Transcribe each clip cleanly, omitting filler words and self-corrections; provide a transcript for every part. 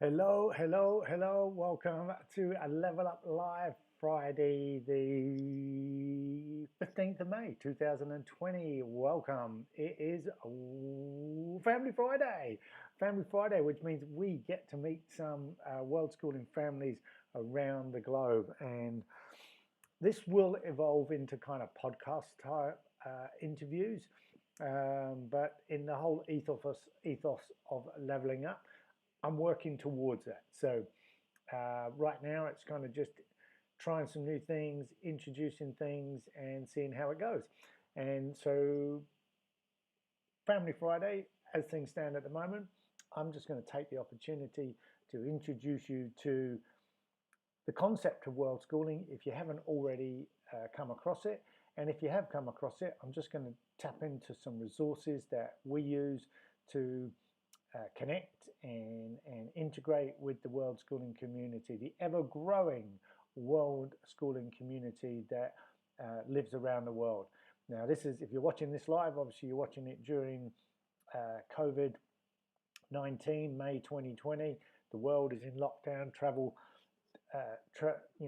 Hello, hello, hello. Welcome to a Level Up Live Friday, the 15th of May, 2020. Welcome. It is Family Friday. Family Friday, which means we get to meet some world schooling families around the globe. And this will evolve into kind of podcast type interviews, but in the whole ethos of leveling up. I'm working towards that. So right now it's kind of just trying some new things, introducing things, and seeing how it goes. And so Family Friday, as things stand at the moment, I'm just going to take the opportunity to introduce you to the concept of world schooling if you haven't already come across it. And if you have come across it, I'm just going to tap into some resources that we use to connect and integrate with the world schooling community, the ever-growing world schooling community that lives around the world. Now, this is, if you're watching this live, obviously you're watching it during COVID-19, May 2020. The world is in lockdown. Travel,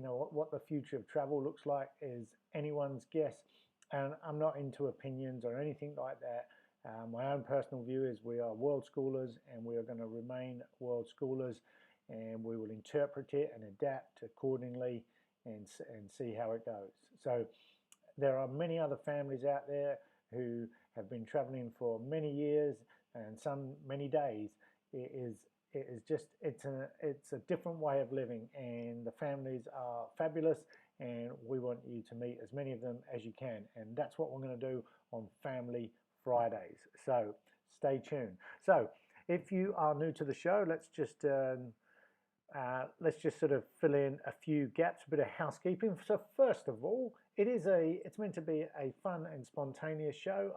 what the future of travel looks like is anyone's guess. And I'm not into opinions or anything like that. My own personal view is we are world schoolers and we are going to remain world schoolers, and we will interpret it and adapt accordingly and see how it goes. So there are many other families out there who have been traveling for many years and some many days. It's a different way of living, and the families are fabulous, and we want you to meet as many of them as you can, and that's what we're going to do on Family Fridays. So stay tuned. So if you are new to the show, let's just sort of fill in a few gaps, a bit of housekeeping. So first of all, it's meant to be a fun and spontaneous show.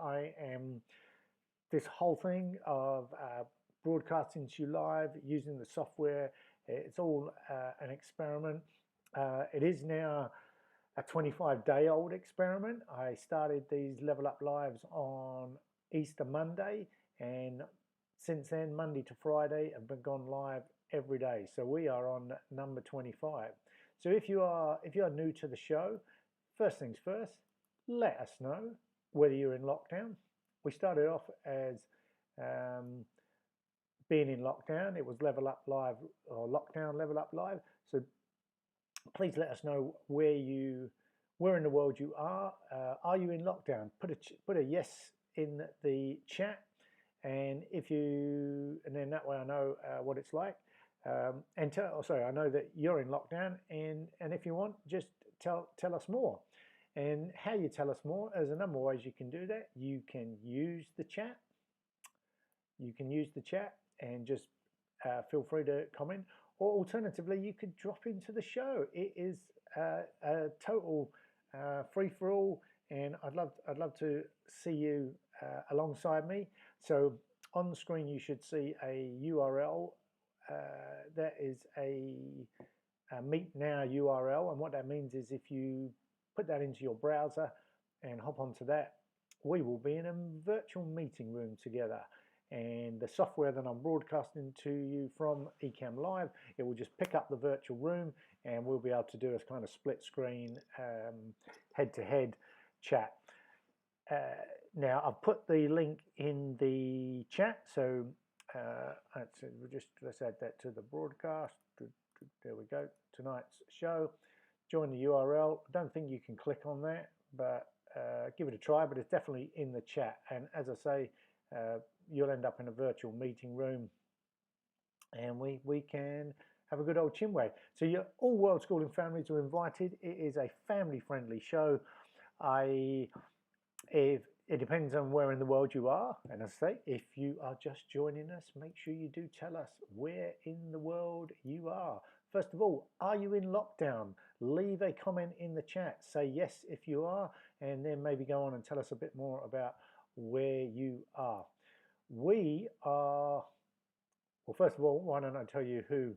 This whole thing of broadcasting to you live using the software, it's all an experiment. It is now a 25-day-old experiment. I started these Level Up Lives on Easter Monday, and since then, Monday to Friday, I've been gone live every day. So we are on number 25. So if you are new to the show, first things first, let us know whether you're in lockdown. We started off as being in lockdown. It was Level Up Live or Lockdown Level Up Live. So please let us know where in the world you are. Are you in lockdown? Put a yes in the chat, and then that way I know what it's like. I know that you're in lockdown, and if you want, just tell us more. And how you tell us more, there's a number of ways you can do that. You can use the chat. And just feel free to comment. Or alternatively, you could drop into the show. It is a total free-for-all, and I'd love to see you alongside me. So on the screen, you should see a URL. That is a Meet Now URL, and what that means is if you put that into your browser and hop onto that, we will be in a virtual meeting room together. And the software that I'm broadcasting to you from Ecamm Live, it will just pick up the virtual room, and we'll be able to do a kind of split screen head-to-head chat. Now I've put the link in the chat, so let's add that to the broadcast. There we go. Tonight's show. Join the URL. I don't think you can click on that, but give it a try. But it's definitely in the chat. And as I say, you'll end up in a virtual meeting room, and we can have a good old chinwag. So all world schooling families are invited. It is a family-friendly show. It depends on where in the world you are, and as I say, if you are just joining us, make sure you do tell us where in the world you are. First of all, are you in lockdown? Leave a comment in the chat. Say yes if you are, and then maybe go on and tell us a bit more about where you are. We are, well, first of all, why don't I tell you who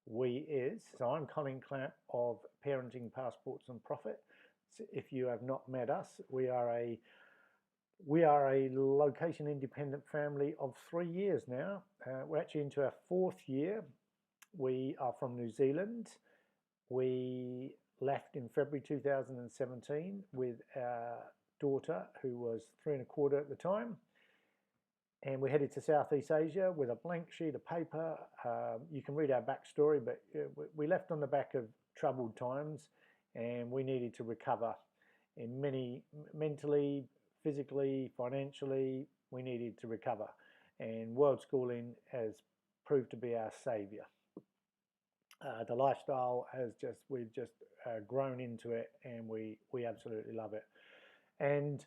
we is? So I'm Colin Clapp of Parenting Passports and Profit. So if you have not met us, we are a location independent family of 3 years now. We're actually into our 4th year, We are from New Zealand. We left in February 2017 with our daughter, who was 3 1/4 at the time. And we headed to Southeast Asia with a blank sheet of paper. You can read our backstory, but we left on the back of troubled times, and we needed to recover in mentally, physically, financially. We needed to recover, and world schooling has proved to be our saviour. The lifestyle we've just grown into it, and we absolutely love it. And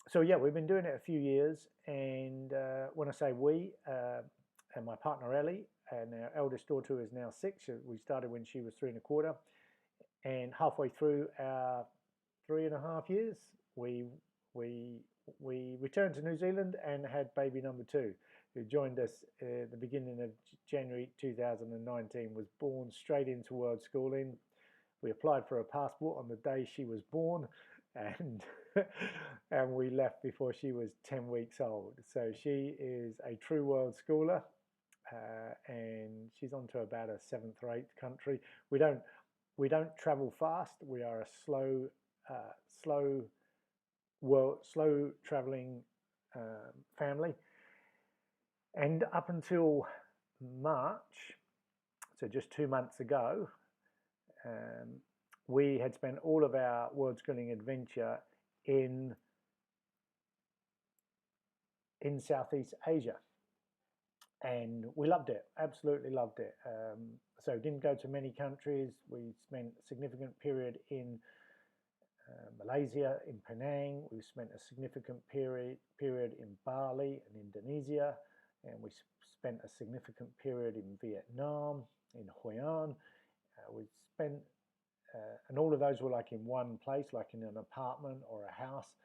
so yeah, we've been doing it a few years, and when I say we, and my partner Ellie, and our eldest daughter is now 6. We started when she was 3 1/4, and halfway through our 3.5 years, we returned to New Zealand and had baby number 2, who joined us at the beginning of January 2019. Was born straight into world schooling. We applied for a passport on the day she was born, and and we left before she was 10 weeks old. So she is a true world schooler, and she's on to about a 7th or 8th country. We don't travel fast. We are a slow traveling family. And up until March, so just 2 months ago, we had spent all of our world schooling adventure in Southeast Asia, and we loved it, absolutely loved it. So didn't go to many countries. We spent a significant period in Malaysia, in Penang. We spent a significant period in Bali and Indonesia, and we spent a significant period in Vietnam, in Hoi An. We spent and all of those were like in one place, like in an apartment or a house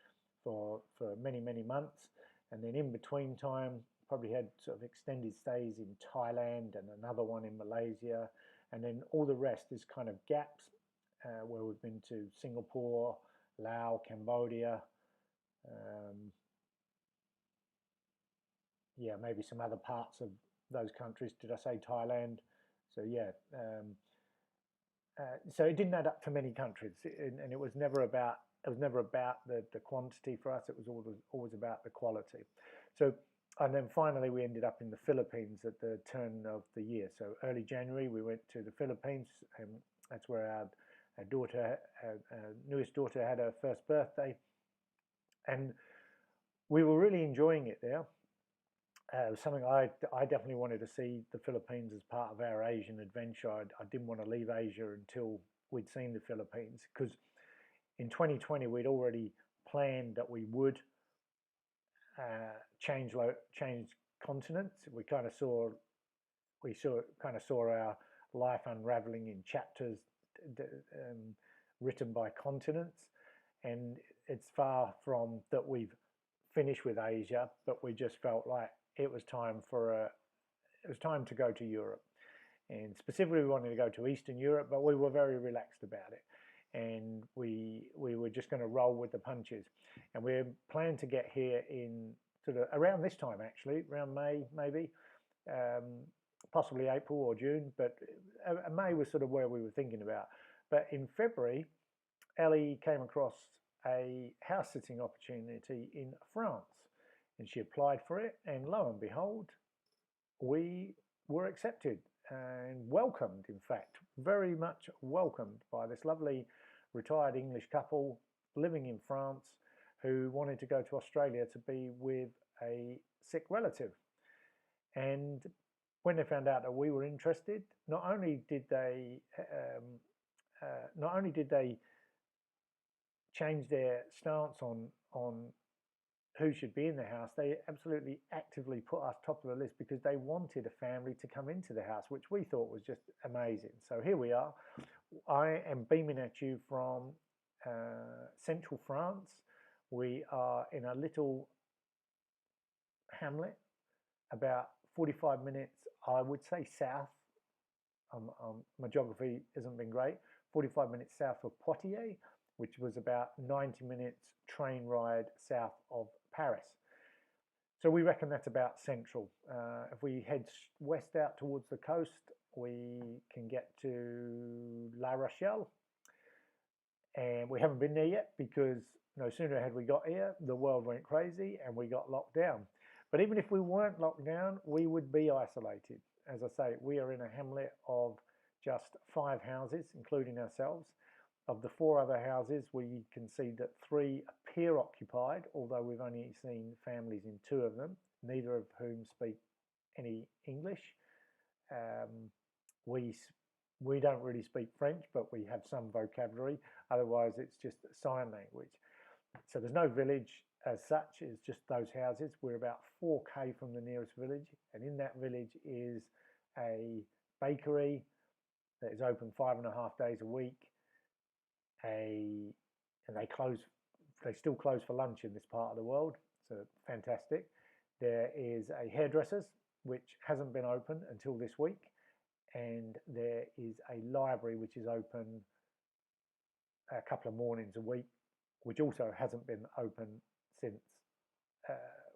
for many months. And then in between time, probably had sort of extended stays in Thailand and another one in Malaysia. And then all the rest is kind of gaps where we've been to Singapore, Laos, Cambodia, yeah, maybe some other parts of those countries. Did I say Thailand? So yeah, so it didn't add up to many countries, and it was never about the quantity for us. It was always about the quality. So, and then finally we ended up in the Philippines at the turn of the year. So early January we went to the Philippines, and that's where our daughter, our newest daughter, had her first birthday, and we were really enjoying it there. Something I definitely wanted to see the Philippines as part of our Asian adventure. I didn't want to leave Asia until we'd seen the Philippines, because in 2020 we'd already planned that we would change continents. We kind of saw our life unraveling in chapters written by continents, and it's far from that we've finished with Asia, but we just felt like it was time to go to Europe, and specifically we wanted to go to Eastern Europe, but we were very relaxed about it, and we were just going to roll with the punches. And we planned to get here in sort of around this time, actually around May, maybe possibly April or June, but May was sort of where we were thinking about. But in February, Ellie came across a house sitting opportunity in France, and she applied for it, and lo and behold, we were accepted and welcomed, in fact, very much welcomed by this lovely retired English couple living in France who wanted to go to Australia to be with a sick relative. And when they found out that we were interested, not only did they change their stance on who should be in the house, they absolutely actively put us top of the list because they wanted a family to come into the house, which we thought was just amazing. So here we are. I am beaming at you from central France. We are in a little hamlet about 45 minutes, I would say, south. My geography hasn't been great. 45 minutes south of Poitiers, which was about 90 minutes train ride south of Paris. So we reckon that's about central. If we head west out towards the coast, we can get to La Rochelle, and we haven't been there yet because no sooner had we got here, the world went crazy and we got locked down. But even if we weren't locked down, we would be isolated. As I say, we are in a hamlet of just 5 houses, including ourselves. Of the 4 other houses, we can see that 3 appear occupied, although we've only seen families in 2 of them, neither of whom speak any English. We don't really speak French, but we have some vocabulary. Otherwise, it's just sign language. So there's no village as such. It's just those houses. We're about 4K from the nearest village, and in that village is a bakery that is open 5.5 days a week. And they still close for lunch in this part of the world, so fantastic. There is a hairdresser's, which hasn't been open until this week, and there is a library which is open a couple of mornings a week, which also hasn't been open since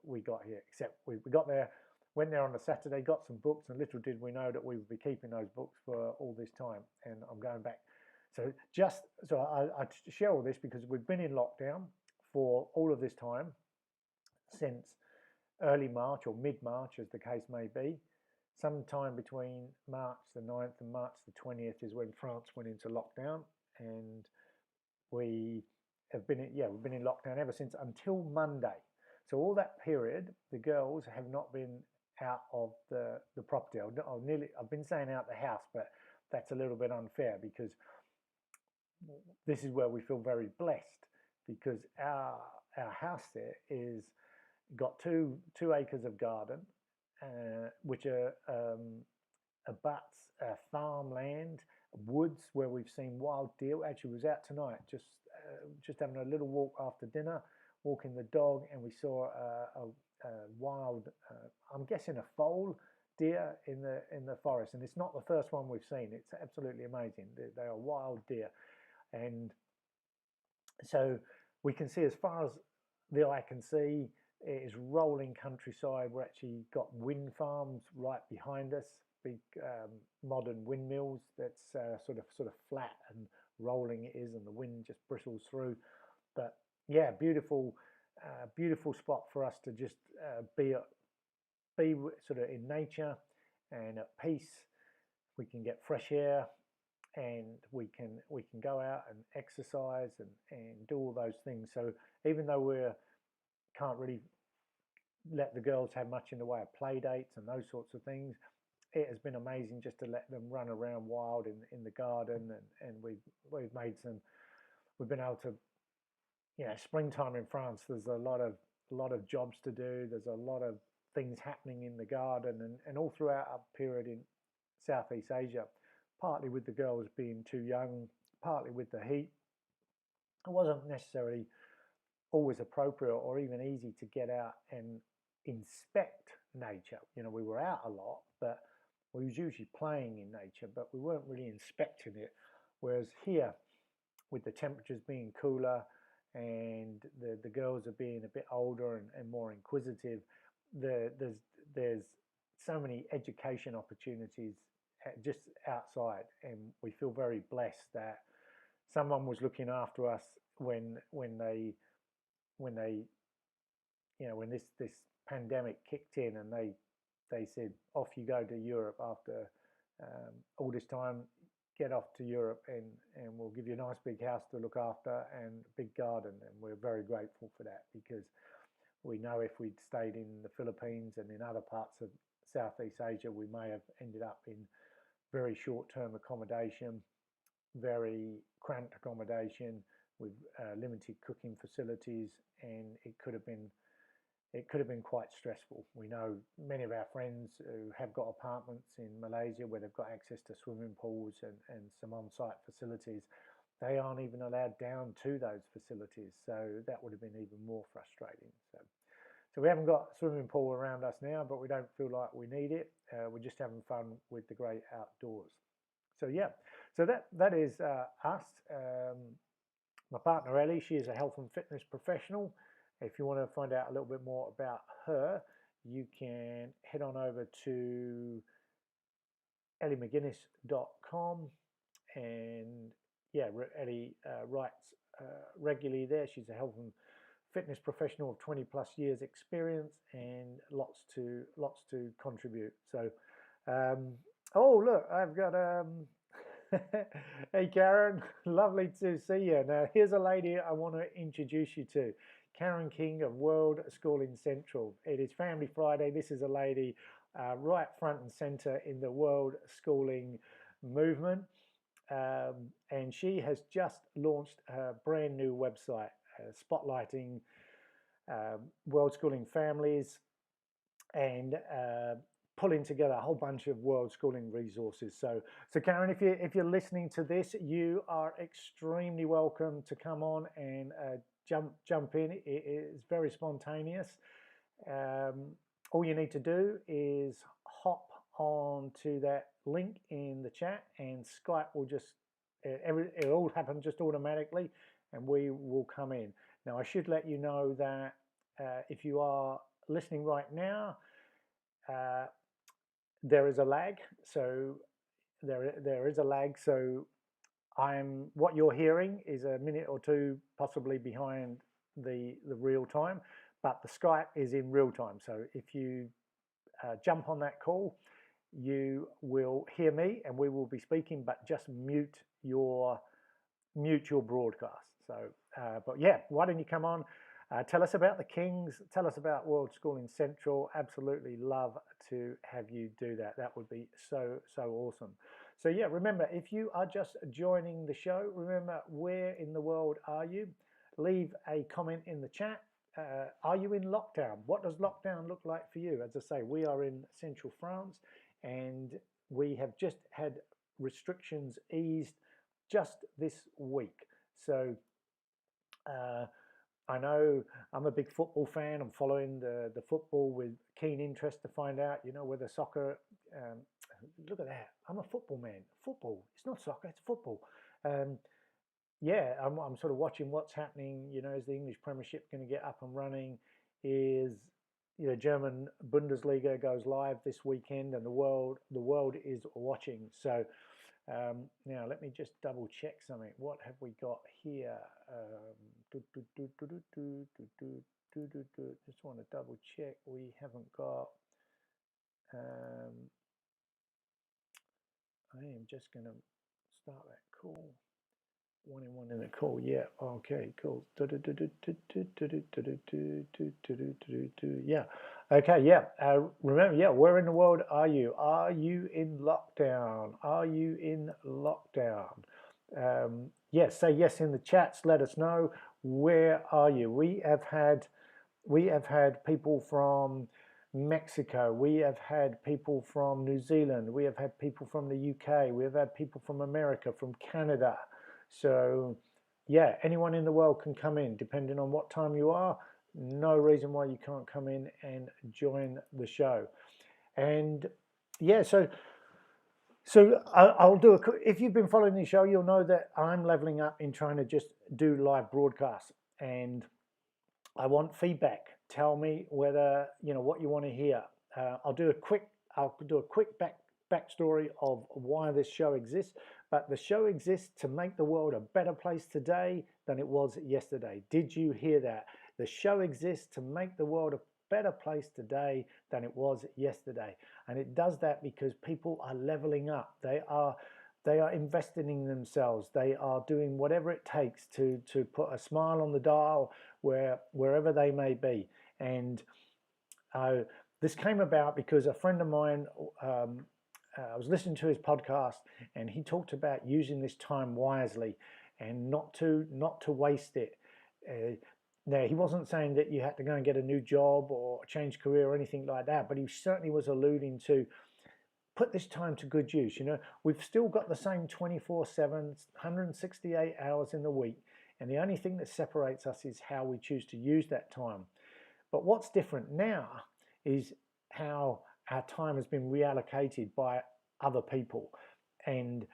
we got here, except we got there, went there on a Saturday, got some books, and little did we know that we would be keeping those books for all this time. And I'm going back. So I share all this because we've been in lockdown for all of this time, since early March or mid-March, as the case may be. Sometime between March the 9th and March the 20th is when France went into lockdown, and we've been in lockdown ever since until Monday. So all that period, the girls have not been out of the property. I've been saying out the house, but that's a little bit unfair because this is where we feel very blessed, because our house there is got two acres of garden, which are abuts farmland, woods where we've seen wild deer. Actually, was out tonight just having a little walk after dinner, walking the dog, and we saw a wild, I'm guessing a foal deer in the forest, and it's not the first one we've seen. It's absolutely amazing. They are wild deer, and so we can see as far as the eye can see. It is rolling countryside. We're actually got wind farms right behind us, big modern windmills. That's sort of flat and rolling it is, and the wind just bristles through. But yeah, beautiful spot for us to just be sort of in nature and at peace. We can get fresh air, and we can go out and exercise and do all those things. So even though we can't really let the girls have much in the way of play dates and those sorts of things, it has been amazing just to let them run around wild in the garden, and we've been able to, springtime in France, there's a lot of jobs to do. There's a lot of things happening in the garden, and all throughout our period in Southeast Asia, partly with the girls being too young, partly with the heat. It wasn't necessarily always appropriate or even easy to get out and inspect nature. We were out a lot, but we was usually playing in nature, but we weren't really inspecting it. Whereas here, with the temperatures being cooler and the girls are being a bit older and more inquisitive, there's so many education opportunities just outside, and we feel very blessed that someone was looking after us when this pandemic kicked in, and they said, off you go to Europe after all this time. Get off to Europe, and we'll give you a nice big house to look after and a big garden. And we're very grateful for that, because we know if we'd stayed in the Philippines and in other parts of Southeast Asia, we may have ended up in very short-term accommodation, very cramped accommodation with limited cooking facilities, and it could have been quite stressful. We know many of our friends who have got apartments in Malaysia where they've got access to swimming pools and some on-site facilities. They aren't even allowed down to those facilities, so that would have been even more frustrating. So we haven't got a swimming pool around us now, but we don't feel like we need it. We're just having fun with the great outdoors. So yeah, so that is us. My partner Ellie, she is a health and fitness professional. If you want to find out a little bit more about her, you can head on over to elliemcguinness.com, and yeah, Ellie writes regularly there. She's a health and fitness professional of 20 plus years experience and lots to contribute. So oh look, I've got hey Karen, lovely to see you. Now here's a lady I want to introduce you to, Karen King of World Schooling Central. It is Family Friday. This is a lady right front and center in the world schooling movement, and she has just launched her brand new website spotlighting world schooling families and pulling together a whole bunch of world schooling resources. So Karen, if you're listening to this, you are extremely welcome to come on and jump in. It is very spontaneous. All you need to do is hop onto that link in the chat, and Skype will just it'll all happen just automatically, and we will come in. Now I should let you know that if you are listening right now, there is a lag. So there is a lag. So what you're hearing is a minute or two possibly behind the real time, but the Skype is in real time. So if you jump on that call, you will hear me and we will be speaking, but just mute your broadcast. So, but yeah, why don't you come on? Tell us about the Kings. Tell us about World Schooling Central. Absolutely love to have you do that. That would be so awesome. So yeah, remember, if you are just joining the show, remember, where in the world are you? Leave a comment in the chat. Are you in lockdown? What does lockdown look like for you? As I say, we are in central France and we have just had restrictions eased just this week. So I know I'm a big football fan. I'm following the football with keen interest to find out, whether soccer, look at that. I'm a football man. Football, it's not soccer, it's football. Yeah, I'm sort of watching what's happening, is the English Premiership going to get up and running? Is, German Bundesliga goes live this weekend, and the world is watching. So now let me just double check something. What have we got here? Just want to double check. We haven't got. I am just going to start that call. One in the call. Yeah. Okay. Cool. Yeah. Okay. Yeah. Remember. Yeah. Where in the world are you? Are you in lockdown? Are you in lockdown? Yes. Say yes in the chats. Let us know. Where are you? We have had people from Mexico. We have had people from New Zealand. We have had people from the UK. We have had people from America, from Canada. So yeah, anyone in the world can come in, depending on what time you are. No reason why you can't come in and join the show. And yeah, so I'll do if you've been following the show, you'll know that I'm leveling up in trying to just do live broadcasts, and I want feedback. Tell me whether what you want to hear. I'll do a quick backstory of why this show exists. But the show exists to make the world a better place today than it was yesterday. Did you hear that? The show exists to make the world a better place today than it was yesterday. And it does that because people are leveling up. They are investing in themselves. They are doing whatever it takes to put a smile on the dial wherever they may be. And this came about because a friend of mine, I was listening to his podcast, and he talked about using this time wisely and not to waste it. Now, he wasn't saying that you had to go and get a new job or change career or anything like that, but he certainly was alluding to put this time to good use. We've still got the same 24/7, 168 hours in the week, and the only thing that separates us is how we choose to use that time. But what's different now is how our time has been reallocated by other people. And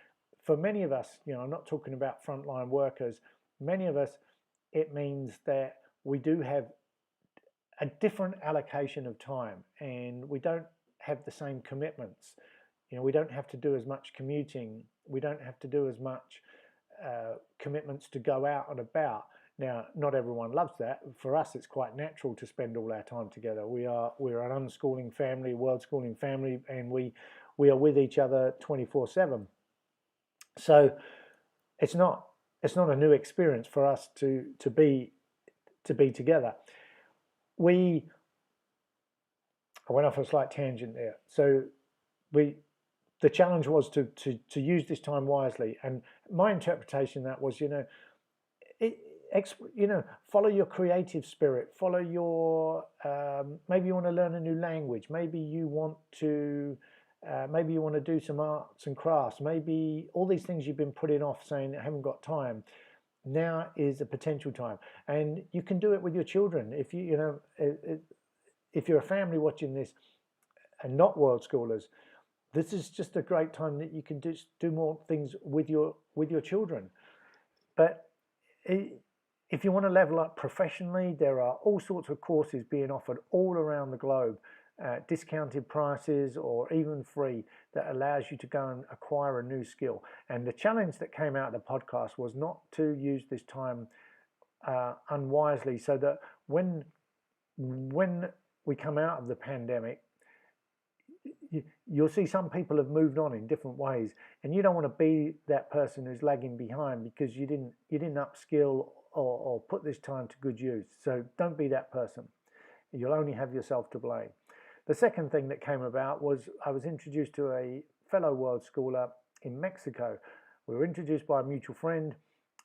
for many of us, I'm not talking about frontline workers, many of us, it means that we do have a different allocation of time and we don't have the same commitments. we don't have to do as much commuting. We don't have to do as much commitments to go out and about. Now, not everyone loves that. For us, it's quite natural to spend all our time together. We're an unschooling family, world schooling family, and we are with each other 24/7. So it's not a new experience for us to be together. I went off a slight tangent there. So the challenge was to use this time wisely, and my interpretation of that was, follow your creative spirit, follow your maybe you want to learn a new language, maybe you want to do some arts and crafts, maybe all these things you've been putting off, saying I haven't got time. Now is a potential time, and you can do it with your children. If if you're a family watching this and not world schoolers, this is just a great time that you can do more things with your children. But if you want to level up professionally, there are all sorts of courses being offered all around the globe, discounted prices or even free, that allows you to go and acquire a new skill. And the challenge that came out of the podcast was not to use this time unwisely, so that when we come out of the pandemic, you'll see some people have moved on in different ways, and you don't want to be that person who's lagging behind because you didn't upskill or put this time to good use. So don't be that person. You'll only have yourself to blame. The second thing that came about was I was introduced to a fellow world schooler in Mexico. We were introduced by a mutual friend.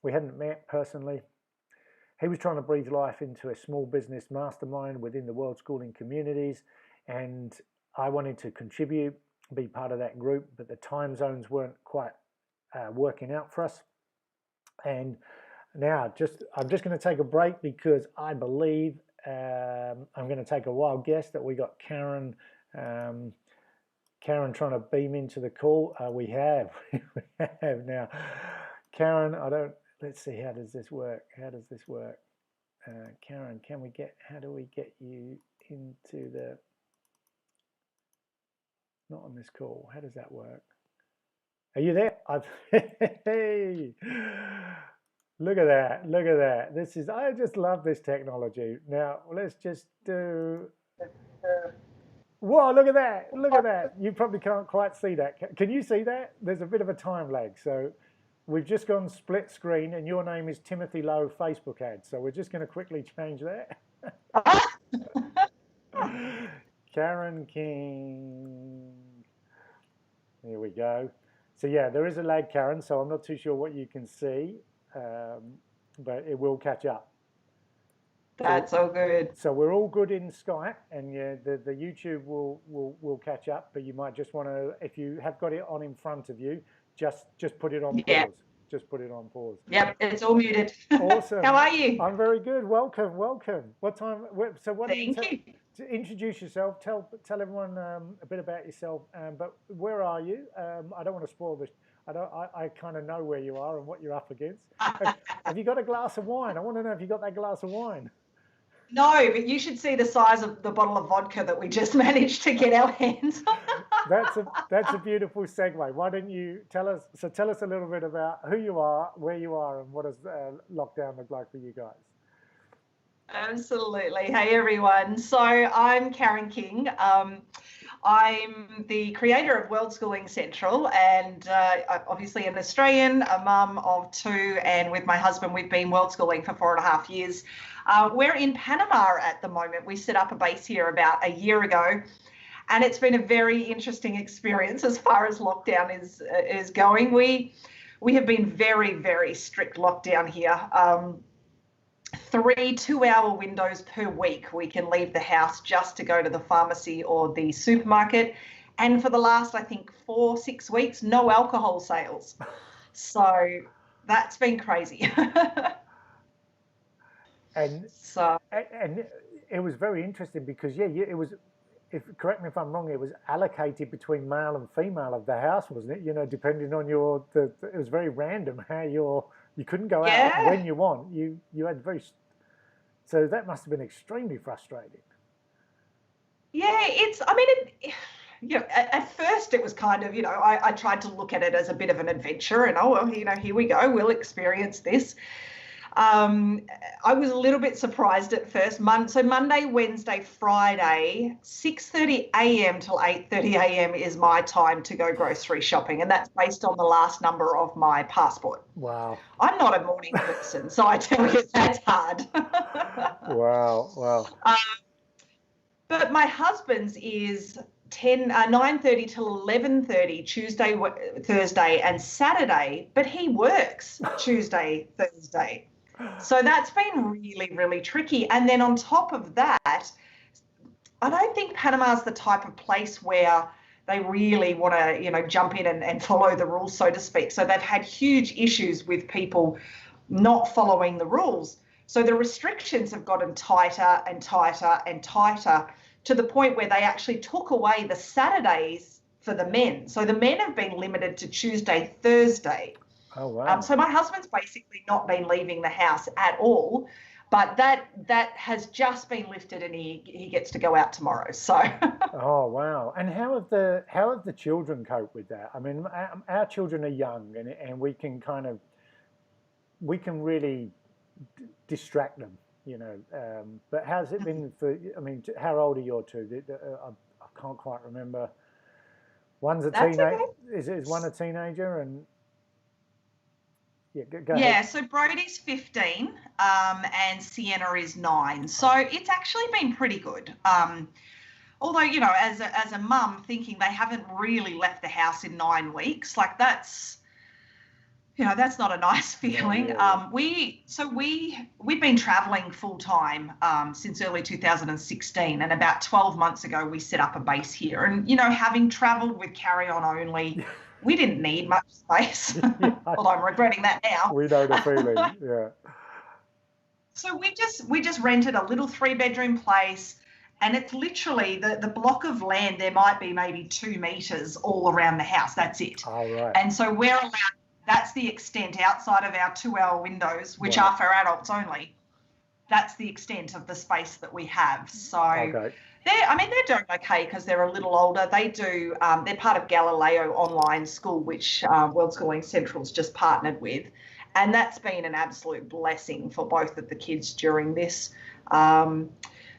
We hadn't met personally. He was trying to breathe life into a small business mastermind within the world schooling communities, and I wanted to contribute, be part of that group, but the time zones weren't quite working out for us. And now I'm just going to take a break because I believe I'm going to take a wild guess that we got Karen trying to beam into the call. We have now. Karen, let's see, how does this work? Karen, how do we get you into the, not on this call, how does that work? Are you there? Hey, look at that. I just love this technology. Now, let's just do, whoa, look at that. You probably can't quite see that. Can you see that? There's a bit of a time lag. So we've just gone split screen, and your name is Timothy Lowe Facebook ad. So we're just going to quickly change that. Karen King. Here we go. So yeah, there is a lag, Karen, so I'm not too sure what you can see, but it will catch up. That's all good. So we're all good in Skype, and yeah, the YouTube will catch up, but you might just want to, if you have got it on in front of you, just put it on pause. Just put it on pause. Yep, it's all muted. Awesome. How are you? I'm very good. Welcome. What time? So what? Thank you. To introduce yourself, tell everyone a bit about yourself. But where are you? I don't want to spoil this. I kind of know where you are and what you're up against. Have you got a glass of wine? I want to know if you got that glass of wine. No, but you should see the size of the bottle of vodka that we just managed to get our hands on. That's a beautiful segue. Why don't you tell us a little bit about who you are, where you are, and what does lockdown look like for you guys? Absolutely. Hey, everyone. So I'm Karen King. I'm the creator of World Schooling Central, and obviously an Australian, a mum of two, and with my husband, we've been world schooling for 4.5 years. We're in Panama at the moment. We set up a base here about a year ago, and it's been a very interesting experience as far as lockdown is going. We have been very, very strict lockdown here. 3 2-hour windows per week we can leave the house just to go to the pharmacy or the supermarket, and for the last, I think, 4-6 weeks, no alcohol sales. So that's been crazy. And it was very interesting because it was, correct me if I'm wrong, it was allocated between male and female of the house, wasn't it? Depending on it was very random how you couldn't go out when you want. You had so that must have been extremely frustrating. Yeah, at first it was kind of, I tried to look at it as a bit of an adventure and, oh, well, here we go, we'll experience this. I was a little bit surprised at first. So Monday, Wednesday, Friday, 6:30 a.m. till 8:30 a.m. is my time to go grocery shopping, and that's based on the last number of my passport. Wow. I'm not a morning person, so I tell you that's hard. Wow. But my husband's is 9:30 till 11:30 Tuesday, Thursday, and Saturday, but he works Tuesday, Thursday. So that's been really, really tricky. And then on top of that, I don't think Panama's the type of place where they really want to, jump in and follow the rules, so to speak. So they've had huge issues with people not following the rules. So the restrictions have gotten tighter and tighter and tighter to the point where they actually took away the Saturdays for the men. So the men have been limited to Tuesday, Thursday. Oh, wow. So my husband's basically not been leaving the house at all, but that has just been lifted, and he gets to go out tomorrow. So. Oh, wow. And how have the children coped with that? I mean, our children are young, and we can really distract them, but how's it been how old are your two? I can't quite remember. One's a teenager. Okay. Is one a teenager? And go ahead. Yeah, so Brody's 15 and Sienna is 9. So it's actually been pretty good. Although, as a mum, thinking they haven't really left the house in 9 weeks, like that's not a nice feeling. Yeah. We've been traveling full time since early 2016, and about 12 months ago we set up a base here. And having traveled with carry-on only, we didn't need much space. Although I'm regretting that now. We know the feeling. Yeah. So we just rented a little 3-bedroom place, and it's literally the block of land. There might be maybe 2 meters all around the house. That's it. Oh, right. And so we're allowed. That's the extent outside of our 2-hour windows, which are for adults only. That's the extent of the space that we have. So okay. They're doing okay because they're a little older. They do, they're part of Galileo online school, which World Schooling Central's just partnered with. And that's been an absolute blessing for both of the kids during this.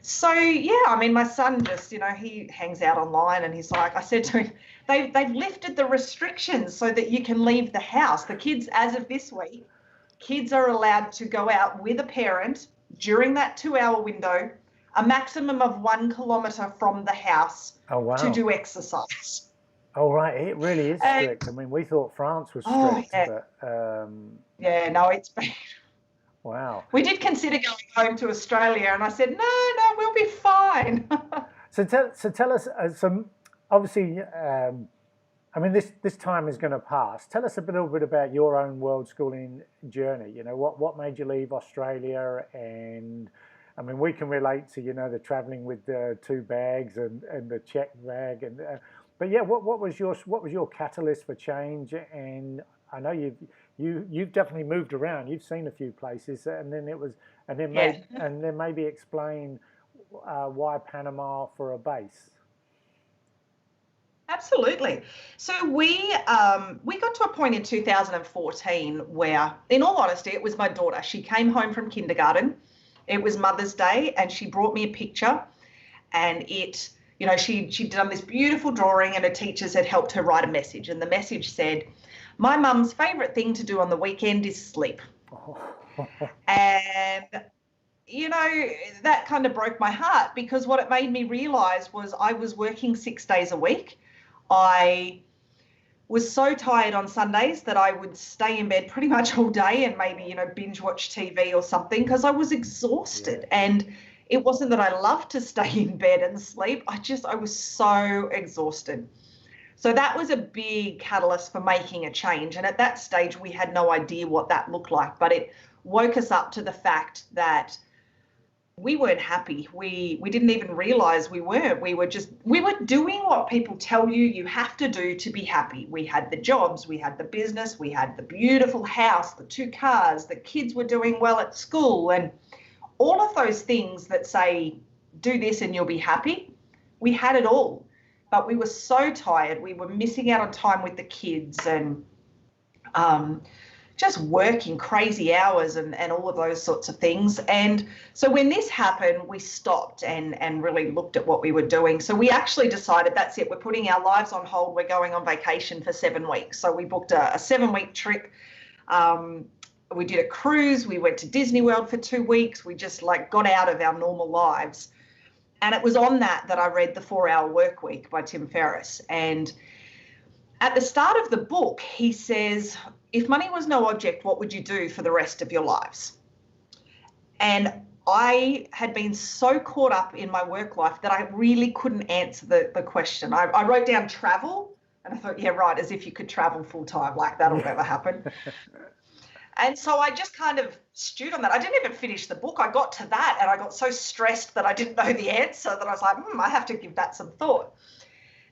So, yeah, my son just, he hangs out online, and he's like, I said to him, they've lifted the restrictions so that you can leave the house. The kids, as of this week, kids are allowed to go out with a parent during that 2-hour window, a maximum of 1 kilometre from the house. Oh, wow. To do exercise. Oh, right. It really is strict. We thought France was strict. But, yeah, no, it's been... Wow. We did consider going home to Australia, and I said, no, we'll be fine. So tell us, obviously, this time is going to pass. Tell us a little bit about your own world schooling journey. What made you leave Australia? And we can relate to the traveling with the 2 bags and the check bag, but yeah, what was your catalyst for change? And I know you've definitely moved around. You've seen a few places, and then maybe explain why Panama for a base. Absolutely. So we got to a point in 2014 where, in all honesty, it was my daughter. She came home from kindergarten. It was Mother's Day, and she brought me a picture, and she'd done this beautiful drawing, and her teachers had helped her write a message, and the message said, "My mum's favourite thing to do on the weekend is sleep." And that kind of broke my heart, because what it made me realise was I was working 6 days a week. I was so tired on Sundays that I would stay in bed pretty much all day and maybe, binge watch TV or something, because I was exhausted. Yeah. And it wasn't that I loved to stay in bed and sleep. I was so exhausted. So that was a big catalyst for making a change. And at that stage, we had no idea what that looked like, but it woke us up to the fact that we weren't happy. We didn't even realize we weren't. We were doing what people tell you have to do to be happy. We had the jobs, we had the business, we had the beautiful house, the 2 cars, the kids were doing well at school, and all of those things that say, do this and you'll be happy. We had it all. but we were so tired. We were missing out on time with the kids and just working crazy hours and all of those sorts of things. And so when this happened, we stopped and really looked at what we were doing. So we actually decided, that's it, we're putting our lives on hold. We're going on vacation for 7 weeks. So we booked a 7-week trip. We did a cruise. We went to Disney World for 2 weeks. We just got out of our normal lives. And it was on that I read The 4-Hour Workweek by Tim Ferriss. And at the start of the book, he says, if money was no object, what would you do for the rest of your lives? And I had been so caught up in my work life that I really couldn't answer the question. I wrote down travel, and I thought, yeah, right, as if you could travel full time, that'll never happen. And so I just kind of stewed on that. I didn't even finish the book. I got to that and I got so stressed that I didn't know the answer that I was like, I have to give that some thought.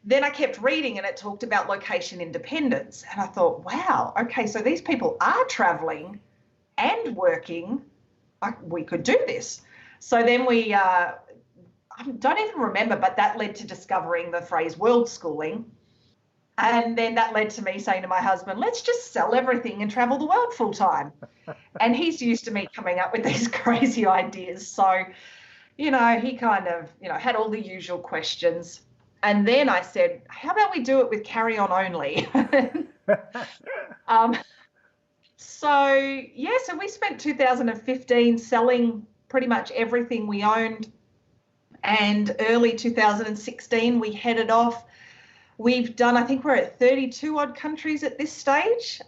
Then I kept reading and it talked about location independence. And I thought, wow, okay, so these people are traveling and working. We could do this. So then we, I don't even remember, but that led to discovering the phrase world schooling. And then that led to me saying to my husband, let's just sell everything and travel the world full time. And he's used to me coming up with these crazy ideas. So, he kind of, had all the usual questions. And then I said, how about we do it with carry-on only? So we spent 2015 selling pretty much everything we owned. And early 2016, we headed off. We've done, I think we're at 32 odd countries at this stage.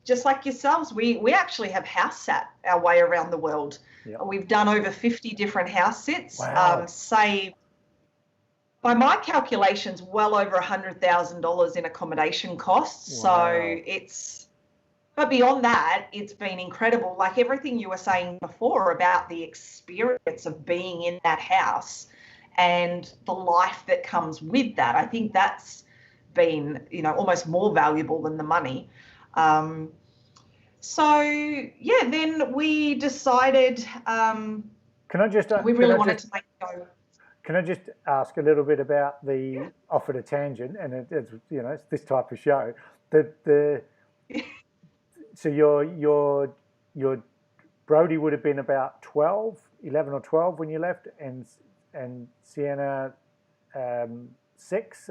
Just like yourselves, we actually have house sat our way around the world. Yep. We've done over 50 different house sits, wow. Saved, by my calculations, well over $100,000 in accommodation costs. Wow. So but beyond that, it's been incredible. Like everything you were saying before about the experience of being in that house and the life that comes with that. I think that's been, almost more valuable than the money. Then we decided Can I just we really wanted to make it go. Can I just ask a little bit about the off at a tangent, and it's this type of show. So your Brody would have been about 11 or 12 when you left, and Sienna 6,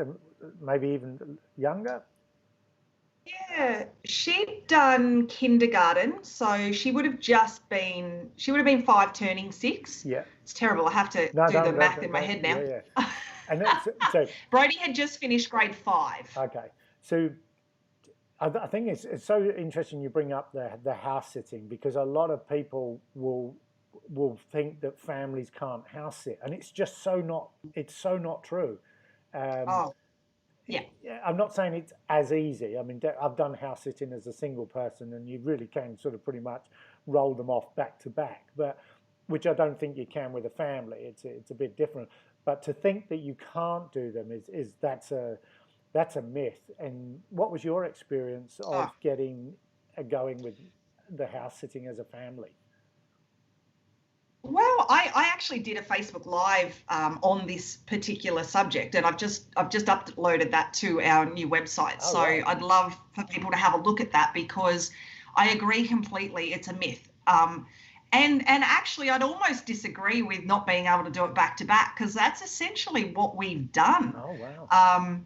maybe even younger. Yeah, she'd done kindergarten, so she would have been 5 turning 6. Yeah. It's terrible. I have to do the math in my head now. Yeah. And so Brody had just finished grade 5. Okay. So I think it's so interesting you bring up the house sitting, because a lot of people will think that families can't house sit, and it's just so not true. Yeah, I'm not saying it's as easy. I mean, I've done house sitting as a single person, and you really can sort of pretty much roll them off back to back, but which I don't think you can with a family. It's a bit different. But to think that you can't do them is that's a myth. And what was your experience of getting going with the house sitting as a family? Well, I actually did a Facebook Live on this particular subject, and I've just uploaded that to our new website. So right. I'd love for people to have a look at that, because I agree completely. It's a myth. And actually, I'd almost disagree with not being able to do it back to back, because that's essentially what we've done. Oh, wow.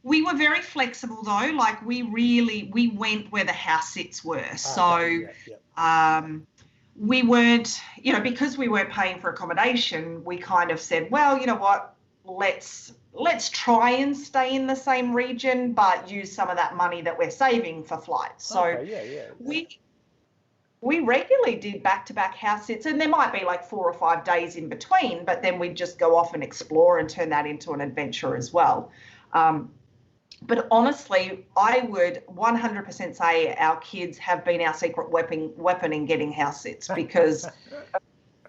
We were very flexible though. Like we went where the house sits were. We weren't, because we weren't paying for accommodation, we kind of said, well, you know what, let's try and stay in the same region, but use some of that money that we're saving for flights. So we regularly did back-to-back house sits, and there might be like 4 or 5 days in between, but then we'd just go off and explore and turn that into an adventure as well. But honestly, I would 100% say our kids have been our secret weapon in getting house sits, because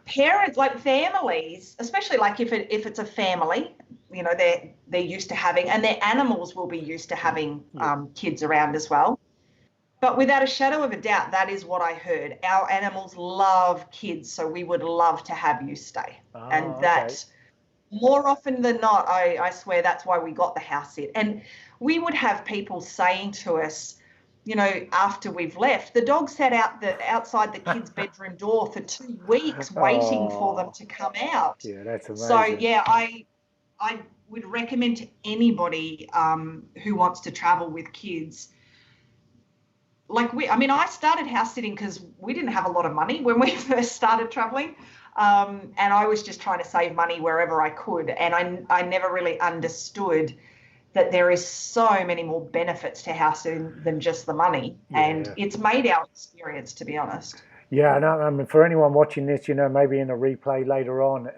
parents, like families, especially like if it's a family, they're used to having, and their animals will be used to having kids around as well. But without a shadow of a doubt, that is what I heard. Our animals love kids, so we would love to have you stay. And that more often than not, I swear that's why we got the house sit. And we would have people saying to us, you know, after we've left, the dog sat outside the kids' bedroom door for 2 weeks waiting for them Oh, to come out. yeah, that's So amazing. yeah, I would recommend to anybody who wants to travel with kids. I started house sitting because we didn't have a lot of money when we first started traveling. And I was just trying to save money wherever I could. And I never really understood that there is so many more benefits to house sitting than just the money. And Yeah. it's made our experience, to be honest. Yeah, and I mean, for anyone watching this, maybe in a replay later on,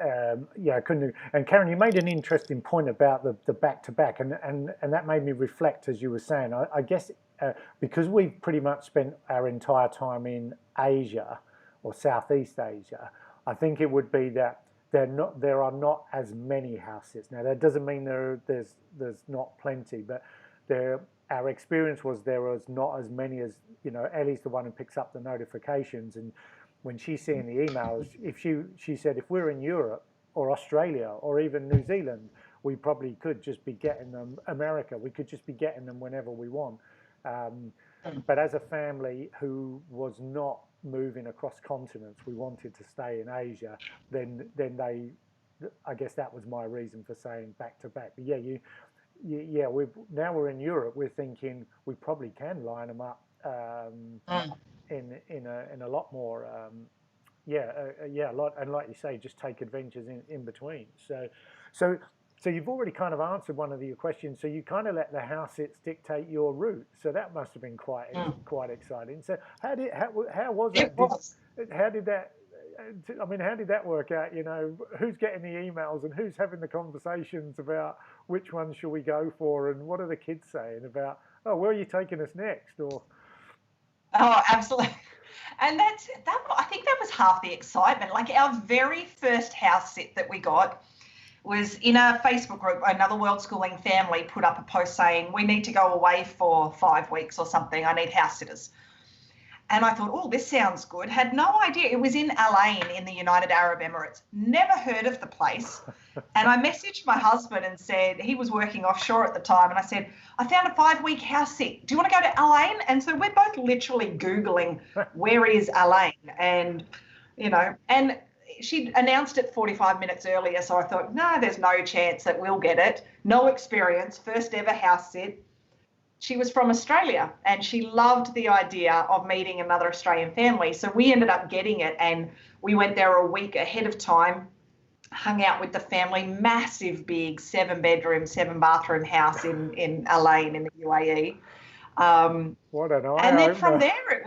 yeah, I couldn't. And Karen, you made an interesting point about the back to back, and that made me reflect as you were saying. I guess because we've pretty much spent our entire time in Asia or Southeast Asia, I think it would be that there are not as many houses. Now that doesn't mean there's not plenty, but there our experience was there was not as many as Ellie's the one who picks up the notifications, and when she's seeing the emails, if she said if we're in Europe or Australia or even New Zealand, we probably could just be getting them. America, we could just be getting them whenever we want. Um, but as a family who was not moving across continents, we wanted to stay in Asia. Then I guess that was my reason for saying back to back. But yeah, yeah, now we're in Europe. We're thinking we probably can line them up Mm. in a lot more. Yeah, a lot, and like you say, just take adventures in between. So so you've already kind of answered one of your questions. So you kind of let the house sits dictate your route. So that must have been Mm. quite exciting. So how was It that? was. How did that? I mean, how did that work out? Who's getting the emails and who's having the conversations about which one shall we go for, and what are the kids saying about? Oh, where are you taking us next? Or Oh, absolutely. And that. I think that was half the excitement. Like our very first house sit that we got was in a Facebook group. Another world schooling family put up a post saying, we need to go away for 5 weeks or something. I need house sitters. And I thought, oh, this sounds good. Had no idea. It was in Al in the United Arab Emirates. Never heard of the place. And I messaged my husband and said, he was working offshore at the time. And I said, I found a 5-week house sit. Do you want to go to Al And so we're both literally Googling, where is Al And, and she announced it 45 minutes earlier. So I thought, no, there's no chance that we'll get it. No experience, first ever house sit. She was from Australia and she loved the idea of meeting another Australian family. So we ended up getting it and we went there a week ahead of time, hung out with the family, massive, big 7-bedroom, 7-bathroom house in Al in the UAE. what an And eye then from opener! there,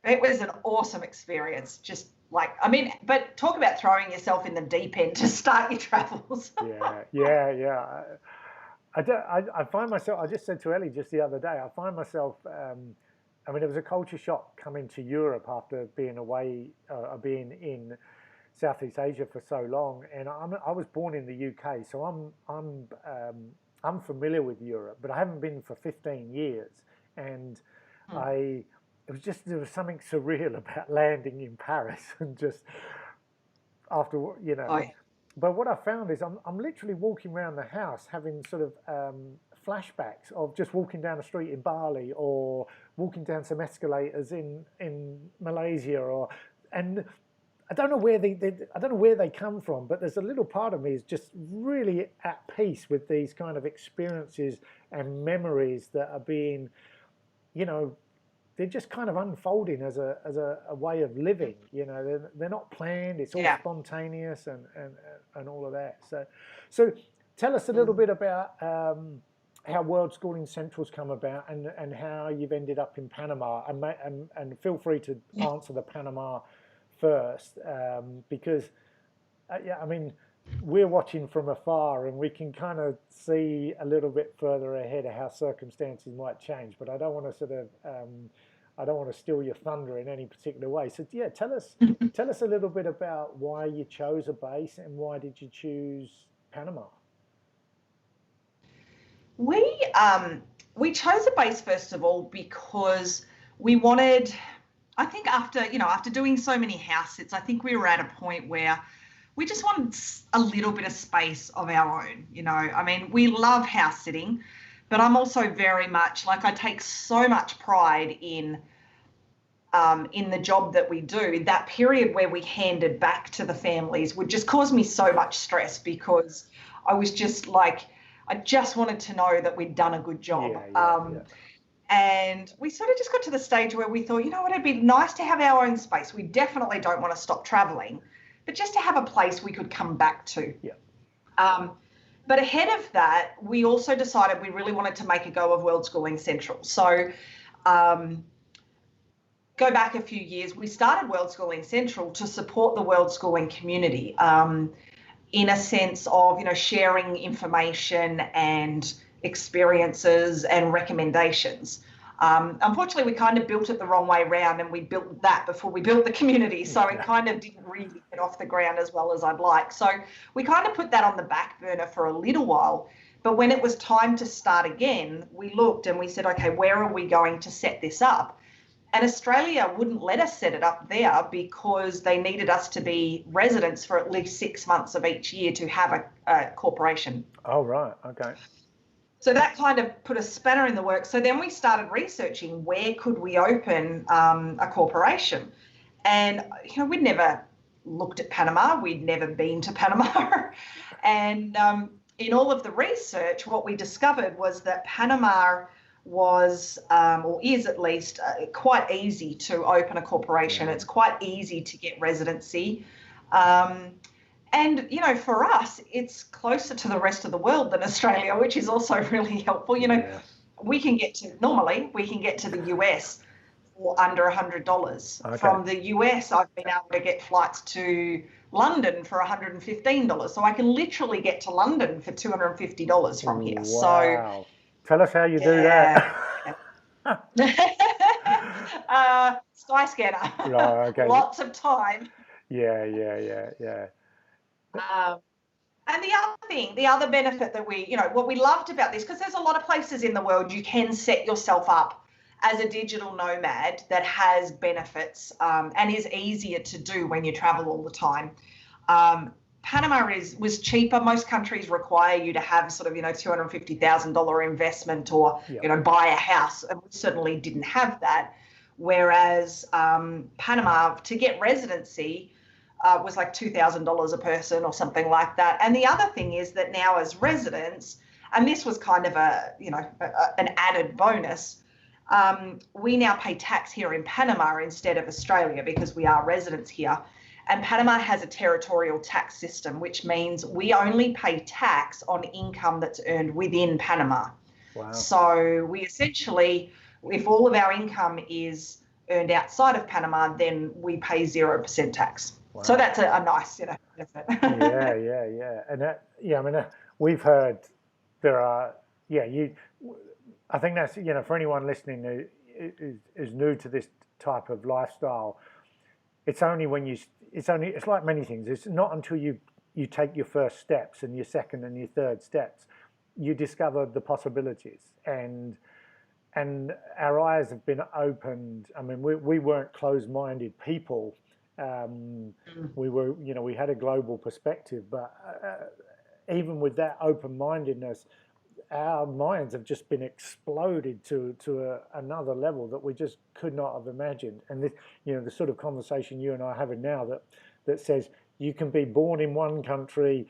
it was an awesome experience. Just but talk about throwing yourself in the deep end to start your travels. Yeah. I find myself. I just said to Ellie just the other day. I find myself. I mean, it was a culture shock coming to Europe after being away, being in Southeast Asia for so long. And I was born in the UK, so I'm familiar with Europe, but I haven't been for 15 years. And I there was something surreal about landing in Paris and just after Oh, yeah. but what I found is I'm literally walking around the house having sort of flashbacks of just walking down the street in Bali or walking down some escalators in Malaysia and I don't know where I don't know where they come from, but there's a little part of me is just really at peace with these kind of experiences and memories that are being, you know, they're just kind of unfolding as a way of living. They're not planned. It's all Yeah. spontaneous and all of that. So tell us a little bit about how World Schooling Central's come about and how you've ended up in Panama. And feel free to answer the Panama first because yeah, I mean, we're watching from afar and we can kind of see a little bit further ahead of how circumstances might change. But I don't want to sort of I don't want to steal your thunder in any particular way. So yeah, tell us a little bit about why you chose a base and why did you choose Panama? We chose a base first of all because we wanted. I think after doing so many house sits, I think we were at a point where we just wanted a little bit of space of our own, you know. I mean, we love house sitting, but I'm also very much like, I take so much pride in the job that we do. That period where we handed back to the families would just cause me so much stress, because I was just like, I just wanted to know that we'd done a good job. And we sort of just got to the stage where we thought, you know what, it'd be nice to have our own space. We definitely don't want to stop traveling, but just to have a place we could come back to. But ahead of that, we also decided we really wanted to make a go of World Schooling Central. So go back a few years, we started World Schooling Central to support the world schooling community in a sense of, you know, sharing information and experiences and recommendations. Unfortunately, we kind of built it the wrong way around, and we built that before we built the community. So it kind of didn't really get off the ground as well as I'd like. So we kind of put that on the back burner for a little while. But when it was time to start again, we looked and we said, okay, where are we going to set this up? And Australia wouldn't let us set it up there because they needed us to be residents for at least 6 months of each year to have a corporation. Oh, right. Okay. So that kind of put a spanner in the works. So then we started researching where could we open a corporation. And, you know, we'd never looked at Panama. We'd never been to Panama. And in all of the research, what we discovered was that Panama was, or is at least, quite easy to open a corporation. It's quite easy to get residency. And, you know, for us, it's closer to the rest of the world than Australia, which is also really helpful. You know, we can get to the US for under $100. Okay. From the US, I've been able to get flights to London for $115. So I can literally get to London for $250 from here. Wow. So tell us how you do that. Skyscanner. Right, okay. Lots of time. Yeah. And the other benefit that we, you know, what we loved about this, because there's a lot of places in the world you can set yourself up as a digital nomad that has benefits and is easier to do when you travel all the time. Panama was cheaper. Most countries require you to have sort of, you know, $250,000 investment or, you know, buy a house. And we certainly didn't have that. Whereas Panama, to get residency, was like $2,000 a person or something like that. And the other thing is that now as residents, and this was kind of an added bonus, we now pay tax here in Panama instead of Australia because we are residents here. And Panama has a territorial tax system, which means we only pay tax on income that's earned within Panama. Wow. So we essentially, if all of our income is earned outside of Panama, then we pay 0% tax. Wow. So that's a nice, you know, benefit. Yeah. And that, I mean, we've heard there are, I think that's, you know, for anyone listening who is new to this type of lifestyle, it's only when it's like many things. It's not until you take your first steps and your second and your third steps, you discover the possibilities. And our eyes have been opened. I mean, we weren't closed-minded people. We were, you know, we had a global perspective, but even with that open-mindedness, our minds have just been exploded to another level that we just could not have imagined. And this, you know, the sort of conversation you and I are having now that says you can be born in one country,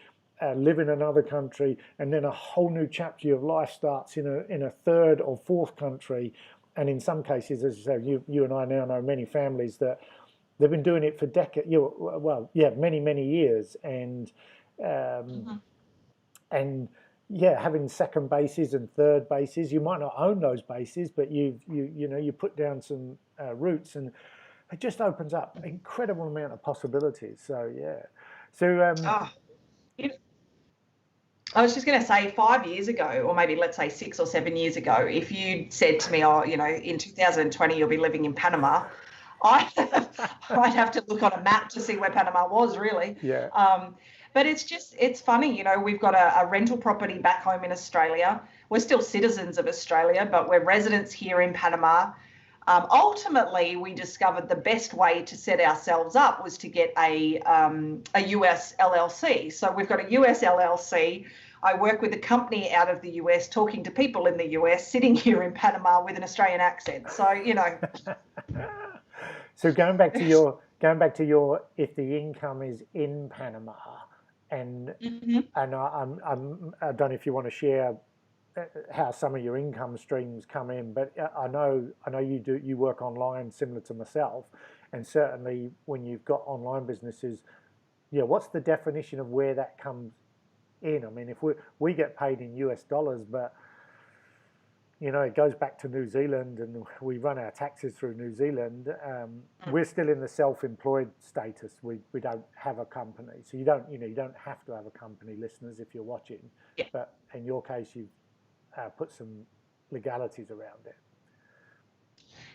live in another country, and then a whole new chapter of life starts in a third or fourth country. And in some cases, as you say, you and I now know many families that they've been doing it for decades. Many years, and having second bases and third bases. You might not own those bases, but you put down some roots, and it just opens up an incredible amount of possibilities. So I was just going to say 5 years ago, or maybe let's say 6 or 7 years ago, if you said to me, oh, you know, in 2020 you'll be living in Panama, I'd have to look on a map to see where Panama was, really. Yeah. But it's funny, you know, we've got a rental property back home in Australia. We're still citizens of Australia, but we're residents here in Panama. Ultimately, we discovered the best way to set ourselves up was to get a US LLC. So we've got a US LLC. I work with a company out of the US, talking to people in the US, sitting here in Panama with an Australian accent. So, you know. So going back to your, if the income is in Panama, and I don't know if you want to share how some of your income streams come in, but I know you work online similar to myself, and certainly when you've got online businesses, what's the definition of where that comes in? I mean, if we get paid in US dollars, but it goes back to New Zealand, and we run our taxes through New Zealand. We're still in the self-employed status. We don't have a company, so you don't have to have a company, listeners, if you're watching. Yeah. But in your case, you've put some legalities around it.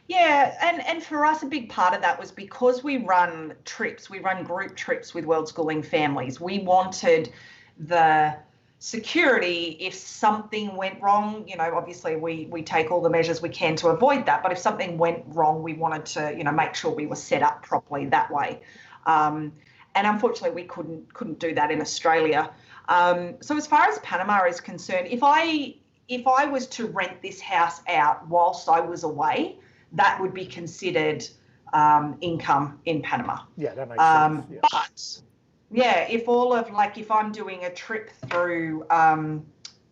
Yeah, and for us, a big part of that was because we run group trips with World Schooling families. We wanted the security if something went wrong. Obviously we take all the measures we can to avoid that, but if something went wrong, we wanted to make sure we were set up properly that way. And unfortunately we couldn't do that in Australia. So as far as Panama is concerned, if I was to rent this house out whilst I was away, that would be considered income in Panama. Yeah, that makes sense. Yeah. But yeah, if I'm doing a trip through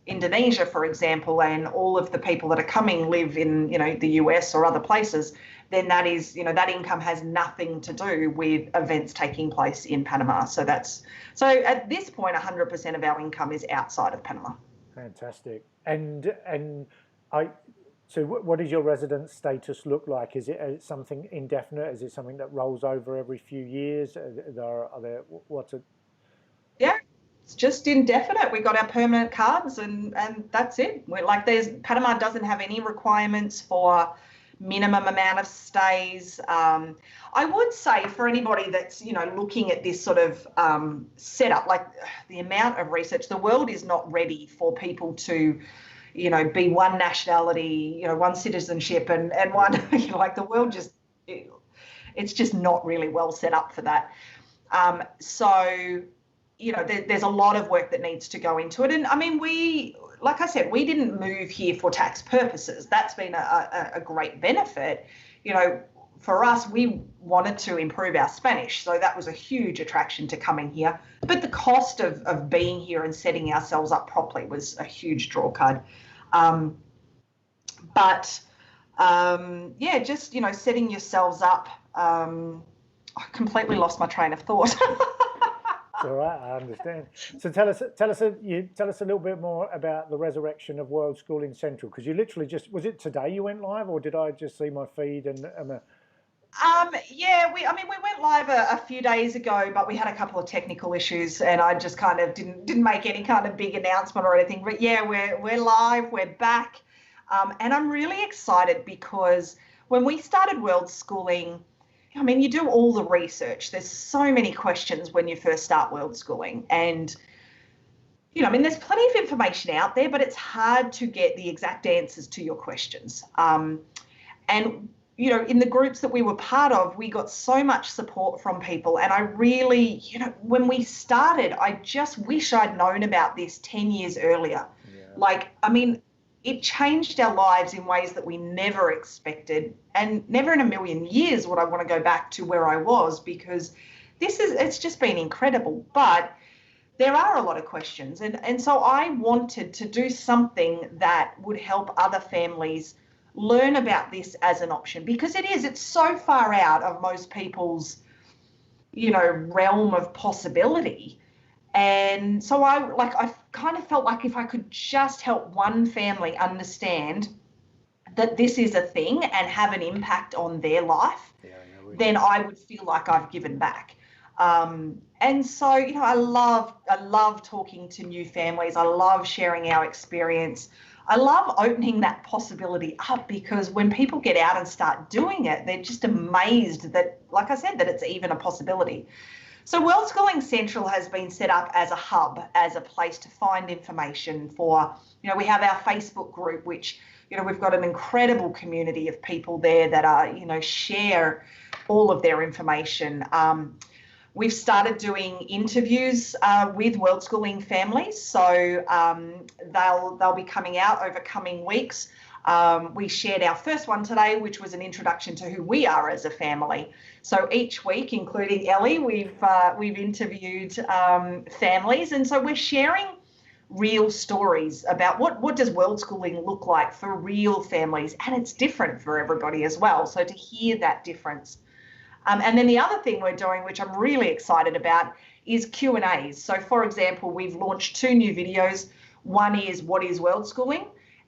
Indonesia, for example, and all of the people that are coming live in, the US or other places, then that is, that income has nothing to do with events taking place in Panama. So at this point, 100% of our income is outside of Panama. Fantastic. So what does your residence status look like? Is it something indefinite? Is it something that rolls over every few years? What's it? Yeah, it's just indefinite. We got our permanent cards and that's it. Panama doesn't have any requirements for minimum amount of stays. I would say for anybody that's, looking at this sort of setup, like the amount of research, the world is not ready for people to be one nationality, one citizenship and one, the world just, it's just not really well set up for that. So, there's a lot of work that needs to go into it. And I mean, like I said, we didn't move here for tax purposes. That's been a great benefit. For us, we wanted to improve our Spanish. So that was a huge attraction to coming here. But the cost of being here and setting ourselves up properly was a huge draw card. Just, setting yourselves up. I completely lost my train of thought. All right, I understand. So tell us a little bit more about the resurrection of World Schooling Central, because you literally was it today you went live, or did I just see my feed and we went live a few days ago, but we had a couple of technical issues, and I just kind of didn't make any kind of big announcement or anything. But yeah, we're live, we're back, and I'm really excited because when we started World Schooling, you do all the research. There's so many questions when you first start World Schooling, and there's plenty of information out there, but it's hard to get the exact answers to your questions. In the groups that we were part of, we got so much support from people. And I really, when we started, I just wish I'd known about this 10 years earlier. Yeah. It changed our lives in ways that we never expected, and never in a million years would I want to go back to where I was, because it's just been incredible. But there are a lot of questions. And so I wanted to do something that would help other families learn about this as an option, because it's so far out of most people's, realm of possibility. And so I kind of felt like if I could just help one family understand that this is a thing and have an impact on their life, then I would feel like I've given back. And so, I love talking to new families. I love sharing our experience. I love opening that possibility up, because when people get out and start doing it, they're just amazed that, like I said, that it's even a possibility. So World Schooling Central has been set up as a hub, as a place to find information for, we have our Facebook group, which, we've got an incredible community of people there that are, share all of their information. We've started doing interviews with World Schooling families, so they'll be coming out over coming weeks. We shared our first one today, which was an introduction to who we are as a family. So each week, including Ellie, we've interviewed families, and so we're sharing real stories about what does world schooling look like for real families, and it's different for everybody as well. So to hear that difference. And then the other thing we're doing, which I'm really excited about, is Q&As. So for example, we've launched 2 new videos. One is what is world schooling,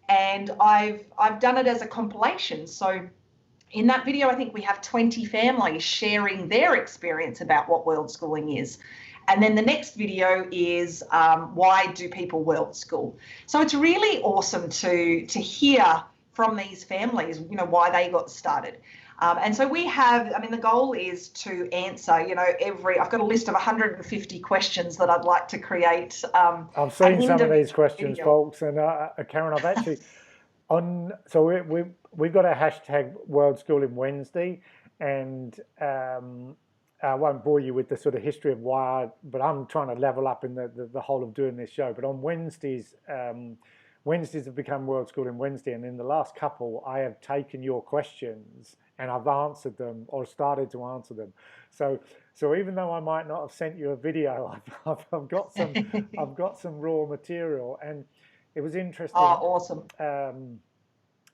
and I've done it as a compilation. So in that video, I think we have 20 families sharing their experience about what world schooling is. And then the next video is why do people world school? So it's really awesome to hear from these families, why they got started. And so we have, the goal is to answer, I've got a list of 150 questions that I'd like to create. I've seen some of these questions, folks, and Karen, I've actually, so we've got a hashtag World Schooling Wednesday, and I won't bore you with the sort of history of why, but I'm trying to level up in the whole of doing this show. But on Wednesdays, Wednesdays have become World Schooling Wednesday, and in the last couple, I have taken your questions and I've answered them or started to answer them. So even though I might not have sent you a video, I've got some raw material, and it was interesting. Oh, awesome.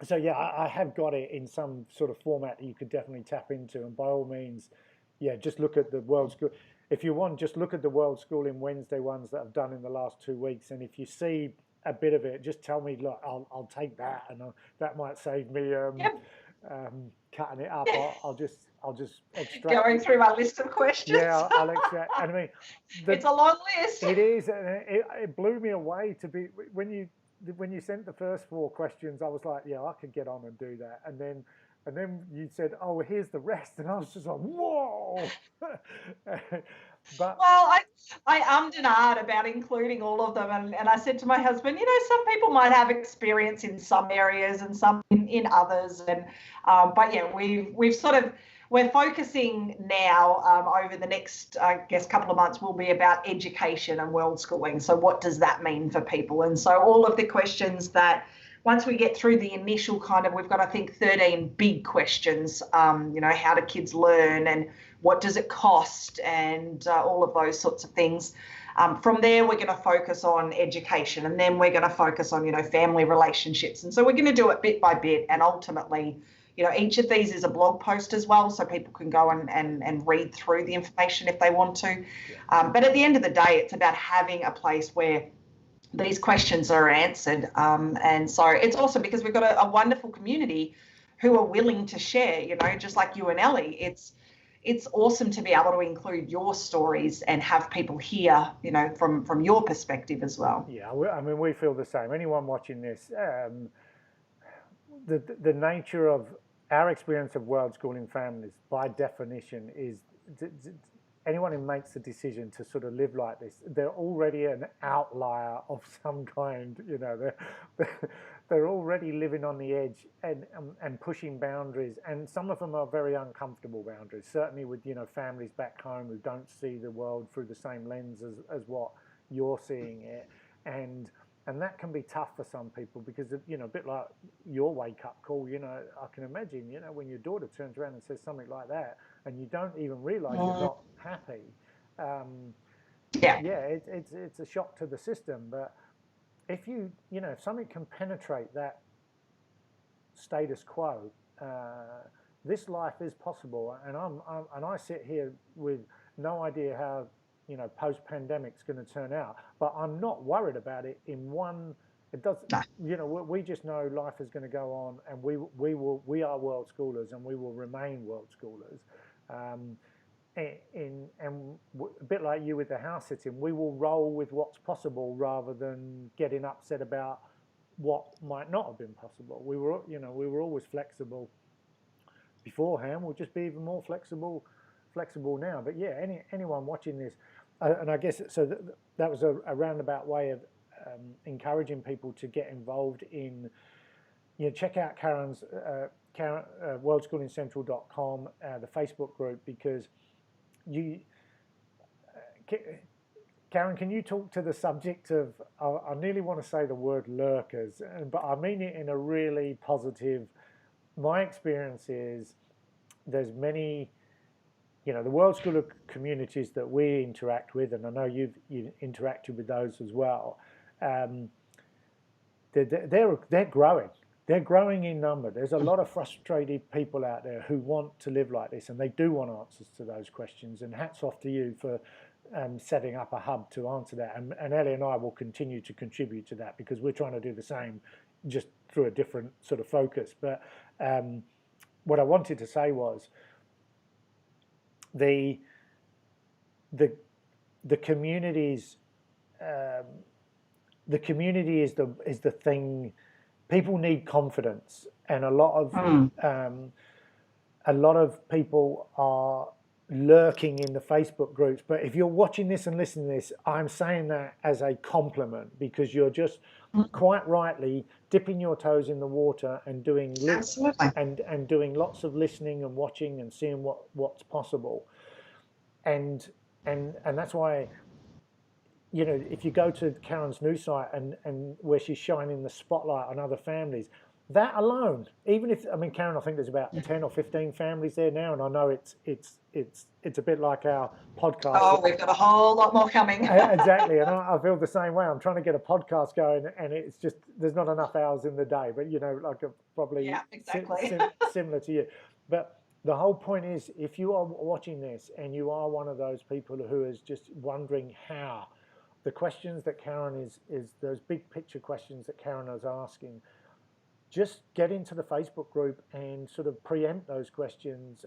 So yeah, I have got it in some sort of format that you could definitely tap into, and by all means, yeah, just look at the World School. If you want, just look at the World Schooling Wednesday ones that I've done in the last 2 weeks, and if you see a bit of it, just tell me, look, I'll take that, and that might save me cutting it up. I'll just extract. Going through my list of questions. Yeah, I'll extract. And I mean, it's a long list. It is, and it blew me away to be when you sent the first 4 questions. I was like, yeah, I could get on and do that, and then you said, oh, here's the rest, and I was just like, whoa. But well, I ummed and ahed about including all of them, and I said to my husband, some people might have experience in some areas and some in others, and but yeah, we're focusing now over the next, I guess, couple of months will be about education and world schooling. So what does that mean for people? And so all of the questions that once we get through the initial we've got, I think, 13 big questions, how do kids learn and what does it cost and all of those sorts of things. From there, we're going to focus on education, and then we're going to focus on, family relationships. And so we're going to do it bit by bit, and ultimately, each of these is a blog post as well, so people can go and read through the information if they want to. But at the end of the day, it's about having a place where these questions are answered. And so it's awesome because we've got a wonderful community who are willing to share, just like you and Ellie. It's awesome to be able to include your stories and have people hear, from your perspective as well. Yeah, we feel the same. Anyone watching this, the nature of our experience of world schooling families, by definition, is anyone who makes the decision to sort of live like this, they're already an outlier of some kind. They're already living on the edge and pushing boundaries, and some of them are very uncomfortable boundaries. Certainly with families back home who don't see the world through the same lens as what you're seeing it, and that can be tough for some people because of, a bit like your wake-up call. I can imagine, when your daughter turns around and says something like that, and you don't even realise you're not happy. It's a shock to the system. But if if something can penetrate that status quo, this life is possible. And I sit here with no idea how post-pandemic's going to turn out, but I'm not worried about it it does. We just know life is going to go on, and we are world schoolers, and we will remain world schoolers. And a bit like you with the house sitting, we will roll with what's possible rather than getting upset about what might not have been possible. We were always flexible beforehand. We'll just be even more flexible flexible now. But yeah, anyone watching this, and I guess so that was a roundabout way of encouraging people to get involved in. Check out Karen's worldschoolingcentral.com, the Facebook group, because Karen, can you talk to the subject of, I nearly want to say the word lurkers, but I mean it in a really positive. My experience is there's many, the World School communities that we interact with, and I know you've interacted with those as well. They're growing. They're growing in number. There's a lot of frustrated people out there who want to live like this, and they do want answers to those questions. And hats off to you for setting up a hub to answer that. And Ellie and I will continue to contribute to that, because we're trying to do the same, just through a different sort of focus. But what I wanted to say was the communities. The community is the thing. People need confidence, and a lot of people are lurking in the Facebook groups. But if you're watching this and listening to this, I'm saying that as a compliment, because you're just quite rightly dipping your toes in the water and doing and doing lots of listening and watching and seeing what's possible, and that's why. If you go to Karen's new site and where she's shining the spotlight on other families, that alone, even if, Karen, I think there's about 10 or 15 families there now, and I know it's a bit like our podcast. Oh, we've got a whole lot more coming. Exactly, and I feel the same way. I'm trying to get a podcast going, and it's just, there's not enough hours in the day, but probably exactly. Similar to you. But the whole point is, if you are watching this and you are one of those people who is just wondering how, the questions that Karen is those big picture questions that Karen is asking, just get into the Facebook group and sort of preempt those questions.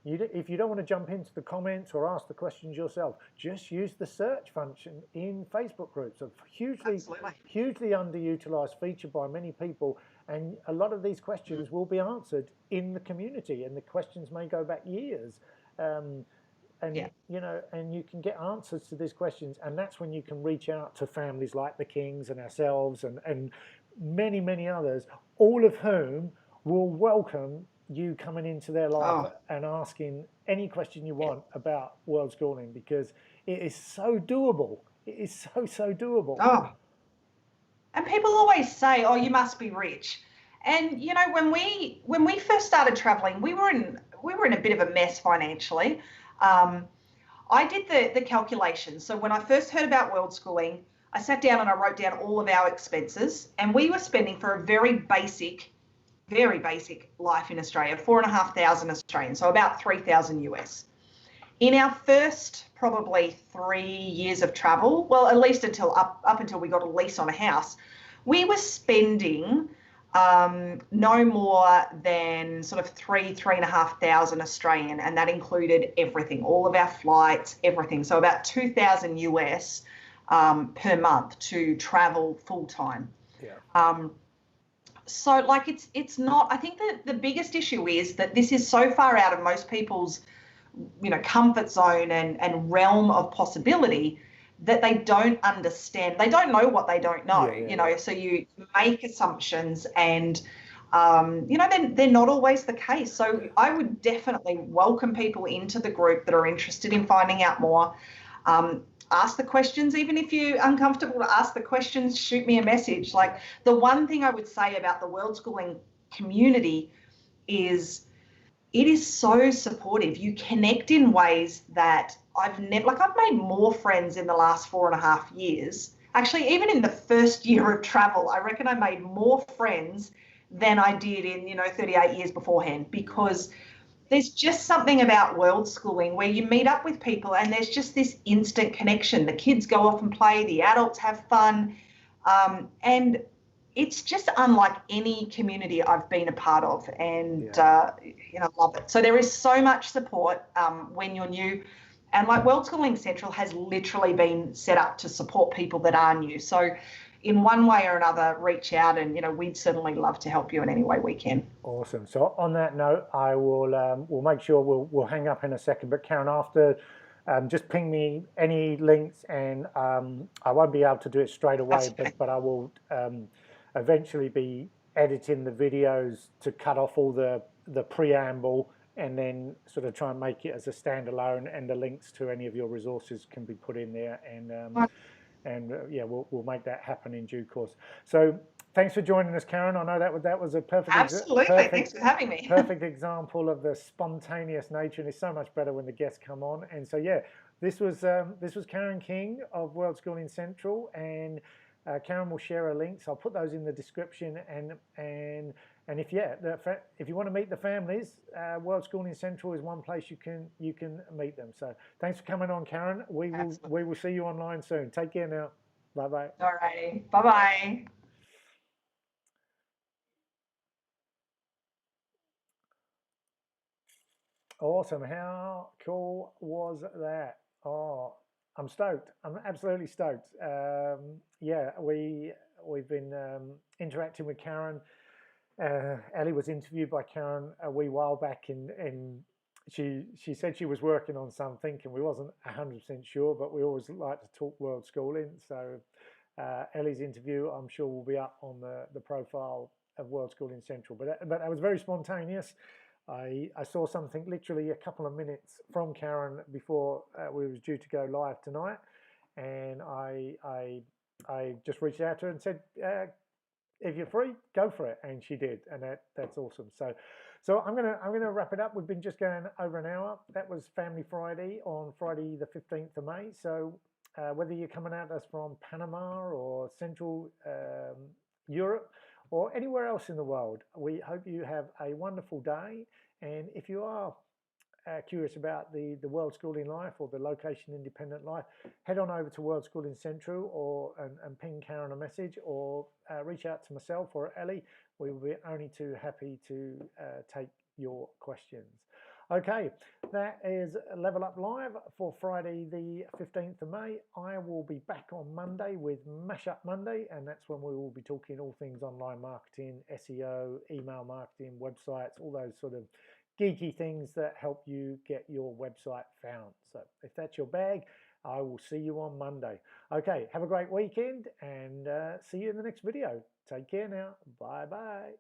If you don't want to jump into the comments or ask the questions yourself, just use the search function in Facebook groups. A hugely underutilized feature by many people, and a lot of these questions will be answered in the community, and the questions may go back years. And you can get answers to these questions, and that's when you can reach out to families like the Kings and ourselves and many, many others, all of whom will welcome you coming into their life and asking any question you want about world schooling, because it is so doable. It is so doable. And people always say, "Oh, you must be rich." And when we first started traveling, we were in a bit of a mess financially. I did the calculations. So when I first heard about world schooling, I sat down and I wrote down all of our expenses, and we were spending for a very basic life in Australia, 4,500 Australian, so about 3,000 US. In our first probably 3 years of travel, well, at least up until we got a lease on a house, we were spending no more than sort of 3,500 Australian, and that included everything, all of our flights, everything. So about 2,000 US per month to travel full time. So it's not. I think that the biggest issue is that this is so far out of most people's comfort zone and realm of possibility, that they don't understand. They don't know what they don't know, so you make assumptions, and they're not always the case. So I would definitely welcome people into the group that are interested in finding out more. Ask the questions. Even if you're uncomfortable to ask the questions, shoot me a message. Like, the one thing I would say about the world schooling community is it is so supportive. You connect in ways that I've made more friends in the last 4.5 years. Actually, even in the first year of travel, I reckon I made more friends than I did in, 38 years beforehand, because there's just something about world schooling where you meet up with people and there's just this instant connection. The kids go off and play, the adults have fun, and it's just unlike any community I've been a part of, and love it. So there is so much support when you're new, and World Schooling Central has literally been set up to support people that are new. So in one way or another, reach out, and we'd certainly love to help you in any way we can. Awesome. So on that note, I will we'll make sure we'll hang up in a second. But Karen, after just ping me any links, and I won't be able to do it straight away, Okay. but I will eventually be editing the videos to cut off all the preamble, and then sort of try and make it as a standalone, and the links to any of your resources can be put in there, and yeah, we'll make that happen in due course. So thanks for joining us, Karen. I know that was a Absolutely. Thanks for having me. perfect example of the spontaneous nature, and it's so much better when the guests come on. And so yeah, this was Karen King of World Schooling Central, and Karen will share her links. I'll put those in the description, and if if you want to meet the families, World Schooling Central is one place you can meet them. So thanks for coming on, Karen. We will see you online soon. Take care now. Bye bye. All righty. Bye bye. Awesome. How cool was that? Oh, I'm stoked. I'm absolutely stoked. Yeah, we've been interacting with Karen. Ellie was interviewed by Karen a wee while back, and she said she was working on something, and we wasn't 100% sure, but we always like to talk world schooling. So Ellie's interview, I'm sure, will be up on the profile of World Schooling Central. But that was very spontaneous. I saw something literally a couple of minutes from Karen before we was due to go live tonight, and I just reached out to her and said, if you're free, go for it, and she did, and that's awesome. So I'm gonna wrap it up. We've been just going over an hour. That was Family Friday on Friday the 15th of May. So whether you're coming at us from Panama or Central Europe or anywhere else in the world, we hope you have a wonderful day. And if you are curious about the world schooling life or the location independent life, head on over to World Schooling Central and ping Karen a message, or reach out to myself or Ellie. We will be only too happy to take your questions. Okay, that is Level Up Live for Friday the 15th of May. I will be back on Monday with Mashup Monday, and that's when we will be talking all things online marketing, SEO, email marketing, websites, all those sort of geeky things that help you get your website found. So if that's your bag, I will see you on Monday. Okay, have a great weekend, and see you in the next video. Take care now. Bye-bye.